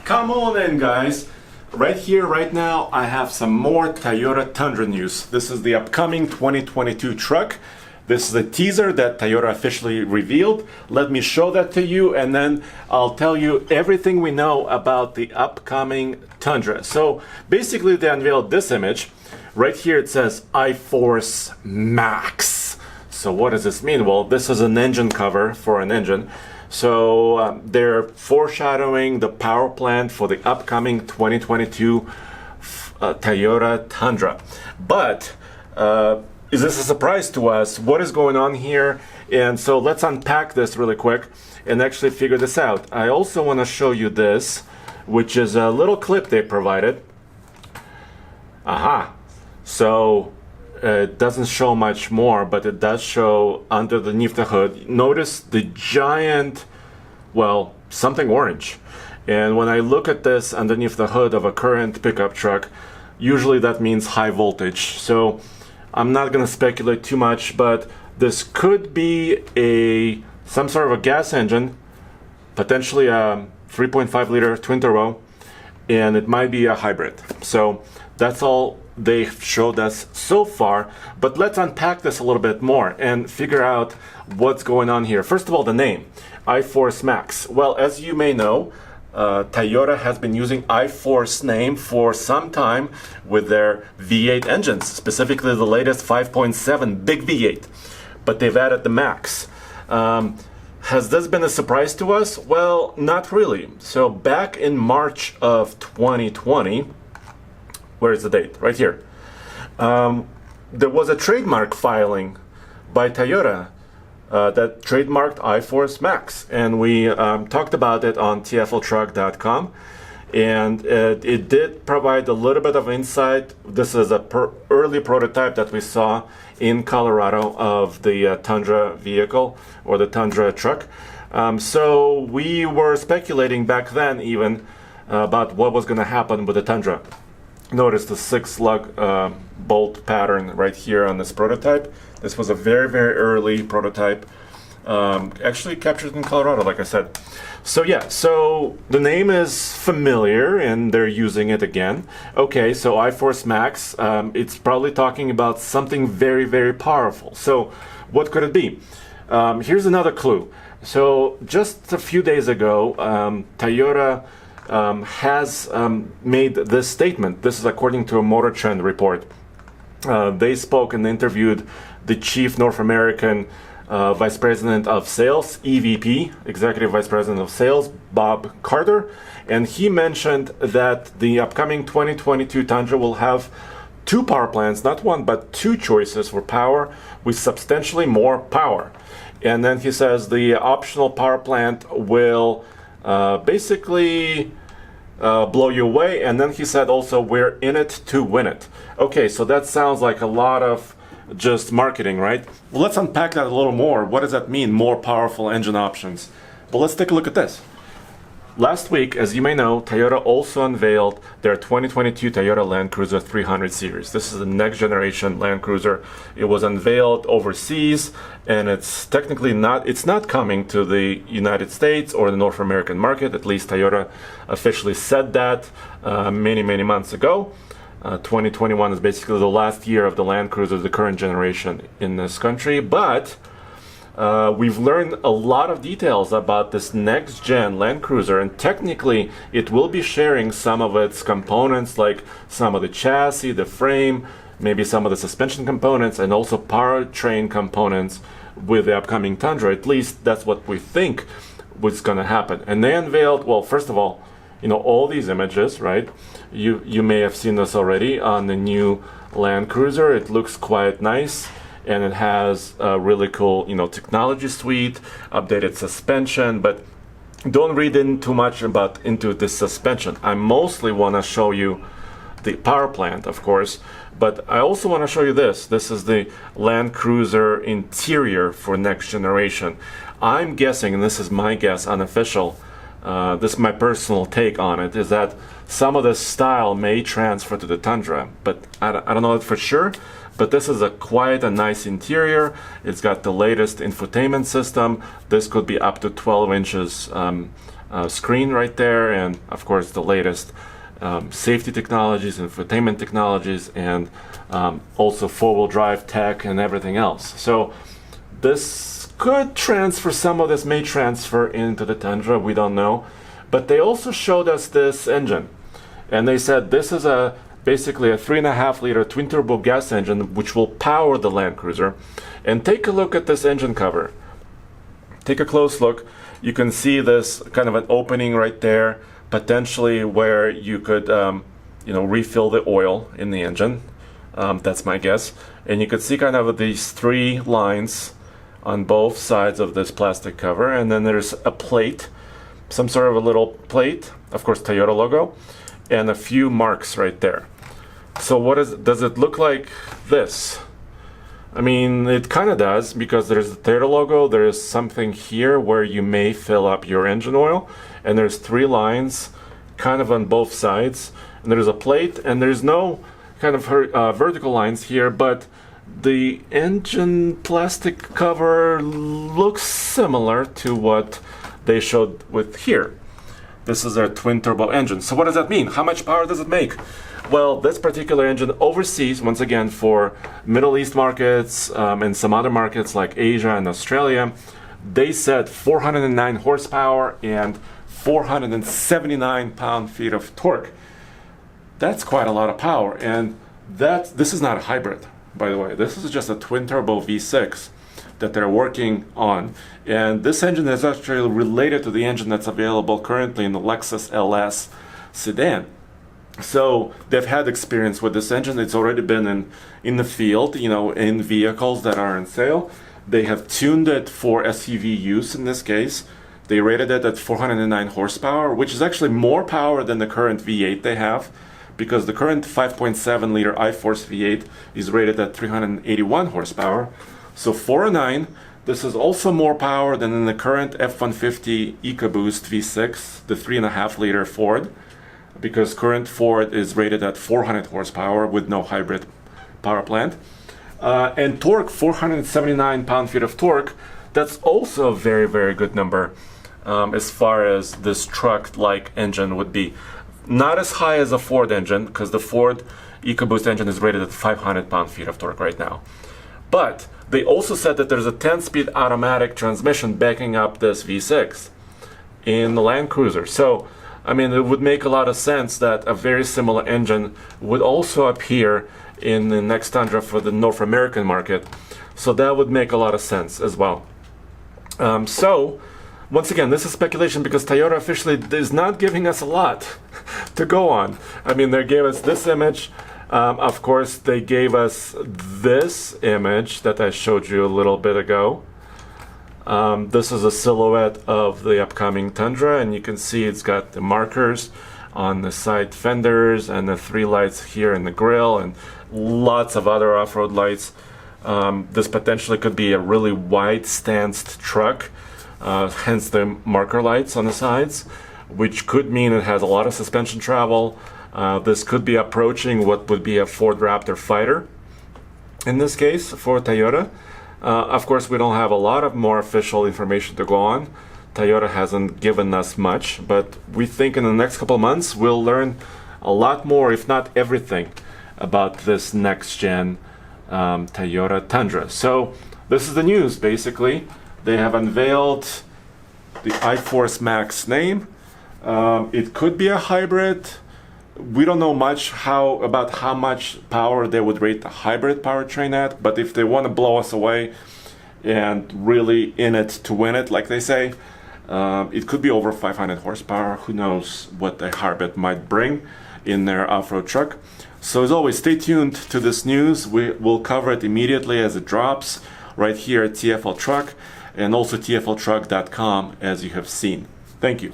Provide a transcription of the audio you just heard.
Come on in, guys. Right here, right now, I have some more Toyota Tundra news. This is the upcoming 2022 truck. This is a teaser that Toyota officially revealed. Let me show that to you, and then I'll tell you everything we know about the upcoming Tundra. So basically, they unveiled this image. Right here, it says iForce Max. So what does this mean? Well, this is an engine cover for an engine. So they're foreshadowing the power plant for the upcoming 2022 Toyota Tundra. But is this a surprise to us? What is going on here? And so let's unpack this really quick and actually figure this out. I also want to show you this, which is a little clip they provided. Aha. So it doesn't show much more, but it does show underneath the hood. Notice the giant, well, something orange. And when I look at this underneath the hood of a current pickup truck, usually that means high voltage. So I'm not going to speculate too much, but this could be some sort of a gas engine, potentially a 3.5 liter twin turbo, and it might be a hybrid. So that's all they showed us so far, but let's unpack this a little bit more and figure out what's going on here. First of all, the name, iForce Max. Well, as you may know, Toyota has been using iForce name for some time with their V8 engines, specifically the latest 5.7 big V8, but they've added the Max. Has this been a surprise to us? Well, not really. So back in March of 2020, where is the date? Right here. There was a trademark filing by Toyota that trademarked iForce Max, and we talked about it on TFLtruck.com, and it did provide a little bit of insight. This is a early prototype that we saw in Colorado of the Tundra vehicle or the Tundra truck. So we were speculating back then even about what was going to happen with the Tundra. Notice the 6-lug bolt pattern right here on this prototype. This was a very, very early prototype, actually captured in Colorado, like I said. So yeah, so the name is familiar and they're using it again. Okay, so iForce Max, it's probably talking about something very, very powerful. So what could it be? Here's another clue. So just a few days ago, Toyota has made this statement. This is according to a Motor Trend report. They spoke and interviewed the Chief North American Vice President of Sales, EVP, Executive Vice President of Sales, Bob Carter, and he mentioned that the upcoming 2022 Tundra will have two power plants, not one, but two choices for power with substantially more power. And then he says the optional power plant will basically blow you away. And then he said also, we're in it to win it. Okay, so that sounds like a lot of just marketing, right? Well, let's unpack that a little more. What does that mean, more powerful engine options? But let's take a look at this. Last week, as you may know, Toyota also unveiled their 2022 Toyota Land Cruiser 300 series. This is the next generation Land Cruiser. It was unveiled overseas, and it's technically not coming to the United States or the North American market. At least Toyota officially said that many, many months ago. 2021 is basically the last year of the Land Cruiser, the current generation in this country. But we've learned a lot of details about this next gen Land Cruiser, and technically it will be sharing some of its components, like some of the chassis, the frame, maybe some of the suspension components, and also powertrain components with the upcoming Tundra. At least that's what we think was going to happen. And they unveiled, well, first of all, all these images, right? You may have seen this already on the new Land Cruiser. It looks quite nice. And it has a really cool, technology suite, updated suspension, but don't read in too much into this suspension. I mostly want to show you the power plant, of course, but I also want to show you this. This is the Land Cruiser interior for next generation. I'm guessing, and this is my guess, unofficial, this is my personal take on it, is that some of the style may transfer to the Tundra, but I don't know it for sure. But this is a quite a nice interior. It's got the latest infotainment system. This could be up to 12 inches screen right there, and of course the latest safety technologies, infotainment technologies, and also four-wheel drive tech and everything else. So this could transfer, some of this may transfer into the Tundra, we don't know. But they also showed us this engine, and they said this is basically a 3.5 liter twin turbo gas engine which will power the Land Cruiser. And take a look at this engine cover. Take a close look. You can see this kind of an opening right there, potentially where you could refill the oil in the engine. That's my guess. And you could see kind of these three lines on both sides of this plastic cover, and then there's a plate, some sort of a little plate, of course Toyota logo, and a few marks right there. So does it look like this? I mean, it kind of does, because there's the Toyota logo, there's something here where you may fill up your engine oil, and there's three lines kind of on both sides, and there's a plate, and there's no kind of vertical lines here, but the engine plastic cover looks similar to what they showed with here. This is their twin turbo engine. So what does that mean? How much power does it make? Well, this particular engine overseas, once again for Middle East markets and some other markets like Asia and Australia, they said 409 horsepower and 479 pound-feet of torque. That's quite a lot of power, and this is not a hybrid, by the way. This is just a twin turbo V6 that they're working on, and this engine is actually related to the engine that's available currently in the Lexus LS sedan. So they've had experience with this engine. It's already been in the field, in vehicles that are on sale. They have tuned it for SUV use in this case. They rated it at 409 horsepower, which is actually more power than the current V8 they have, because the current 5.7 liter iForce V8 is rated at 381 horsepower. So 409, this is also more power than in the current F-150 EcoBoost V6, the 3.5 liter Ford, because current Ford is rated at 400 horsepower with no hybrid power plant. And torque, 479 pound-feet of torque, that's also a very, very good number as far as this truck-like engine would be. Not as high as a Ford engine, because the Ford EcoBoost engine is rated at 500 pound-feet of torque right now. But they also said that there's a 10-speed automatic transmission backing up this V6 in the Land Cruiser. So, I mean, it would make a lot of sense that a very similar engine would also appear in the next Tundra for the North American market. So that would make a lot of sense as well. So, once again, this is speculation because Toyota officially is not giving us a lot to go on. I mean, they gave us this image. Of course, they gave us this image that I showed you a little bit ago. This is a silhouette of the upcoming Tundra, and you can see it's got the markers on the side fenders and the three lights here in the grille and lots of other off-road lights. This potentially could be a really wide-stanced truck, hence the marker lights on the sides, which could mean it has a lot of suspension travel. This could be approaching what would be a Ford Raptor fighter in this case for Toyota. Of course, we don't have a lot of more official information to go on. Toyota hasn't given us much, but we think in the next couple months we'll learn a lot more, if not everything, about this next-gen Toyota Tundra. So this is the news, basically. They have unveiled the iForce Max name. It could be a hybrid. We don't know much about how much power they would rate the hybrid powertrain at, but if they want to blow us away and really in it to win it, like they say, it could be over 500 horsepower. Who knows what the hybrid might bring in their off-road truck. So as always, stay tuned to this news. We'll cover it immediately as it drops right here at TFL Truck and also TFLtruck.com, as you have seen. Thank you.